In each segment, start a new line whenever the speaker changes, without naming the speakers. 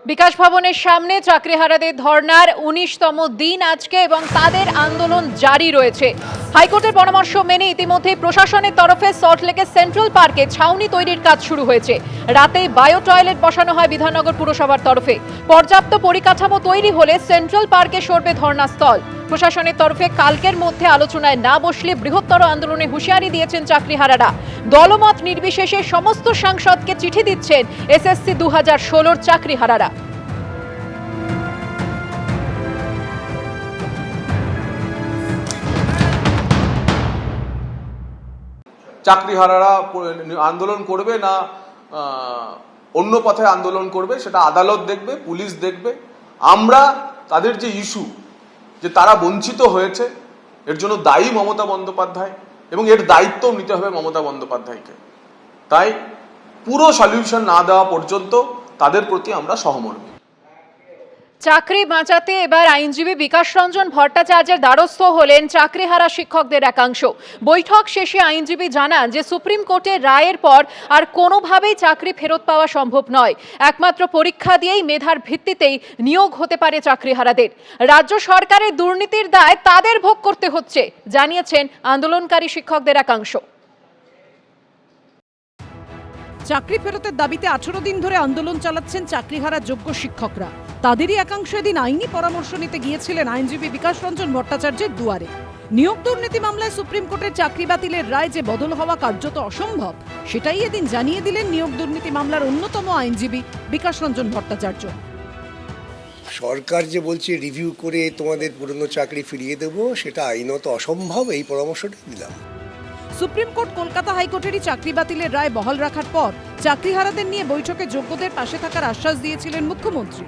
বিকাশ ভবনের সামনে চাকরিহারাদের ধর্নার 19তম দিন আজকে এবং তাদের আন্দোলন জারি রয়েছে। হাইকোর্টের পরামর্শ মেনে ইতিমধ্যে প্রশাসনের তরফে সল্টলেকের সেন্ট্রাল পার্কে ছাউনি তৈরির কাজ শুরু হয়েছে। রাতে বায়ো টয়লেট বসানো হয় বিধাননগর পুরসভার তরফে। পর্যাপ্ত পরিকাঠামো তৈরি হলে সেন্ট্রাল পার্কে সরবে ধর্নাস্থল। প্রশাসনের তরফে কালকের মধ্যে আলোচনায় না বসলে বৃহত্তর আন্দোলনে হুঁশিয়ারি দিয়েছেন চাকরিহারারা। দলমত নির্বিশেষে সমস্ত সাংসদকে চিঠি দিচ্ছেন এসএসসি 2016 চাকরিহারারা।
চাকরিহারারা আন্দোলন করবে না অন্য পথে আন্দোলন করবে সেটা আদালত দেখবে, পুলিশ দেখবে। আমরা তাদের যে ইস্যু যে তারা বঞ্চিত হয়েছে এর জন্য দায়ী মমতা বন্দ্যোপাধ্যায় এবং এর দায়িত্বও নিতে হবে মমতা বন্দ্যোপাধ্যায়কে। তাই পুরো সলিউশন না দেওয়া পর্যন্ত তাদের প্রতি আমরা সহমর্মী।
চাকরি বাঁচাতে এবার আইনজীবী বিকাশ রঞ্জন ভট্টাচার্যের দ্বারস্থ হলেন চাকরিহারা শিক্ষকদের একাংশ। বৈঠক শেষে আইনজীবী জানান যে সুপ্রিম কোর্টের রায়ের পর আর কোনোভাবেই চাকরি ফেরত পাওয়া সম্ভব নয়। একমাত্র পরীক্ষা দিয়েই মেধার ভিত্তিতেই নিয়োগ হতে পারে চাকরিহারাদের। রাজ্য সরকারের দুর্নীতির দায় তাদের ভোগ করতে হচ্ছে, জানিয়েছেন আন্দোলনকারী শিক্ষকদের একাংশ।
চাকরি ফেরতের দাবিতে 18 দিন ধরে আন্দোলন চালাচ্ছেন চাকরিহারা যোগ্য শিক্ষকরা। তাদেরই একাংশ এদিন আইনি পরামর্শ নিতে গিয়েছিলেন আইনজীবী বিকাশ রঞ্জন ভট্টাচার্যের দুয়ারে। নিয়োগ দুর্নীতি মামলায় সুপ্রিম কোর্টের চাকরি বাতিলের রায় যে বদল হওয়া কার্যত অসম্ভব, সেটাই এদিন জানিয়ে দিলেন নিয়োগ দুর্নীতি মামলার অন্যতম আইনজীবী বিকাশ রঞ্জন ভট্টাচার্য।
সরকার যে বলছে রিভিউ করে তোমাদের পুরনো চাকরি ফিরিয়ে দেব, সেটা আইনত অসম্ভব, এই পরামর্শটা দিলাম।
সুপ্রিম কোর্ট কলকাতা হাইকোর্টেরই চাকরি বাতিলের রায় বহাল রাখার পর চাকরিহারাদের নিয়ে বৈঠকে যোগ্যদের পাশে থাকার আশ্বাস দিয়েছিলেন মুখ্যমন্ত্রী।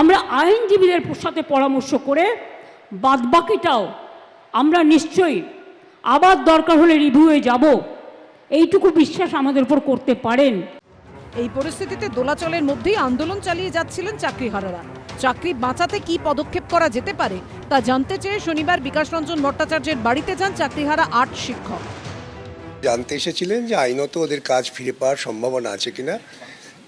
আমরা আইনজীবীদের সাথে পরামর্শ করে বাদবাকিটাও আমরা নিশ্চয়ই আবার দরকার হলে রিভিউয়ে যাব, এইটুকু বিশ্বাস আমাদের উপর করতে পারেন।
এই পরিস্থিতিতে দোলাচলের মধ্যেই আন্দোলন চালিয়ে যাচ্ছিলেন চাকরিহারারা। চাকরি বাঁচাতে কি পদক্ষেপ করা যেতে পারে তা জানতে চেয়ে শনিবার বিকাশ রঞ্জন ভট্টাচার্যের বাড়িতে যান চাকরিহারা 8 শিক্ষক।
জানতে এসেছিলেন যে আইনত ওদের কাজ ফিরে পাওয়ার সম্ভাবনা আছে কিনা,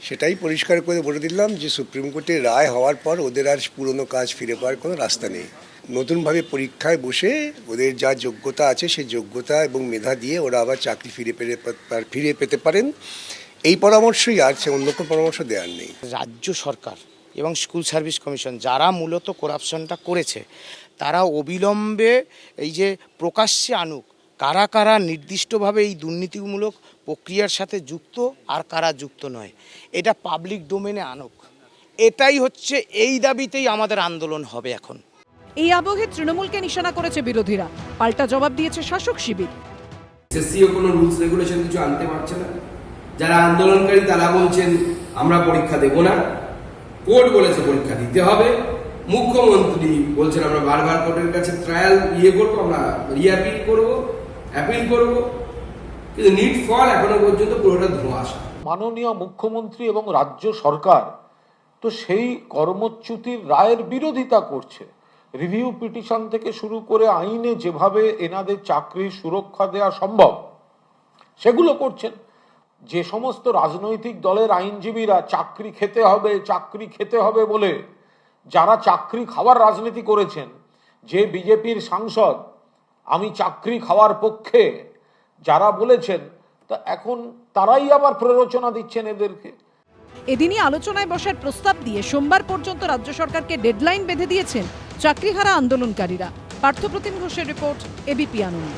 সেটাই পরিষ্কার করে বলে দিলাম যে সুপ্রিম কোর্টের রায় হওয়ার পর ওদের আর পুরনো কাজ ফিরে পাওয়ার কোনো রাস্তা নেই। নতুনভাবে পরীক্ষায় বসে ওদের যা যোগ্যতা আছে সেই যোগ্যতা এবং মেধা দিয়ে ওরা আবার চাকরি ফিরে পেতে পারেন, এই পরামর্শই আছে, অন্য কোনো পরামর্শ দেওয়ার নেই।
রাজ্য সরকার এবং স্কুল সার্ভিস কমিশন যারা মূলত করাপশনটা করেছে তারা অবিলম্বে এই যে প্রকাশ্যে আনুক কারা কারা নির্দিষ্টভাবে এই দুর্নীতিমূলক প্রক্রিয়ার সাথে যুক্ত আর কারা যুক্ত নয়, এটা পাবলিক ডোমেনে আনুক। এটাই হচ্ছে, এই দাবিতেই আমাদের আন্দোলন হবে এখন।
এই আবহে তৃণমূলকে নিশানা করেছে বিরোধীরা, পাল্টা জবাব দিয়েছে শাসক শিবির।
এসএসসিও কোনো রুলস রেগুলেশন কিছু আনতে পারছে না। যারা আন্দোলনকারী তারা বলছেন আমরা পরীক্ষা দেব না, কোর্ট বলেছে পরীক্ষা দিতে হবে। মুখ্যমন্ত্রী বলছেন আমরা বারবার কোর্টের কাছে ট্রায়াল করবো, আমরা রিঅ্যাপিল করবো, অ্যাপিল করবো, কিন্তু নিট ফল এখনো পর্যন্ত পুরোটা ধোঁয়াশা।
মাননীয় মুখ্যমন্ত্রী এবং রাজ্য সরকার তো সেই কর্মচ্যুতির রায়ের বিরোধিতা করছে। রিভিউ পিটিশন থেকে শুরু করে আইনে যেভাবে এনাদের চাকরির সুরক্ষা দেওয়া সম্ভব সেগুলো করছেন। যে সমস্ত রাজনৈতিক দলের আইনজীবীরা চাকরি খেতে হবে বলে যারা চাকরি খাওয়ার রাজনীতি করেছেন, যে বিজেপির সাংসদ আমি চাকরি খাওয়ার পক্ষে যারা বলেছেন, তা এখন তারাই আবার প্ররোচনা দিচ্ছেন এদেরকে।
এদিনই আলোচনায় বসার প্রস্তাব দিয়ে সোমবার পর্যন্ত রাজ্য সরকারকে ডেডলাইন বেঁধে দিয়েছেন চাকরিহারা আন্দোলনকারীরা। পার্থপ্রতিম ঘোষের রিপোর্ট, এবিপি আনন্দ।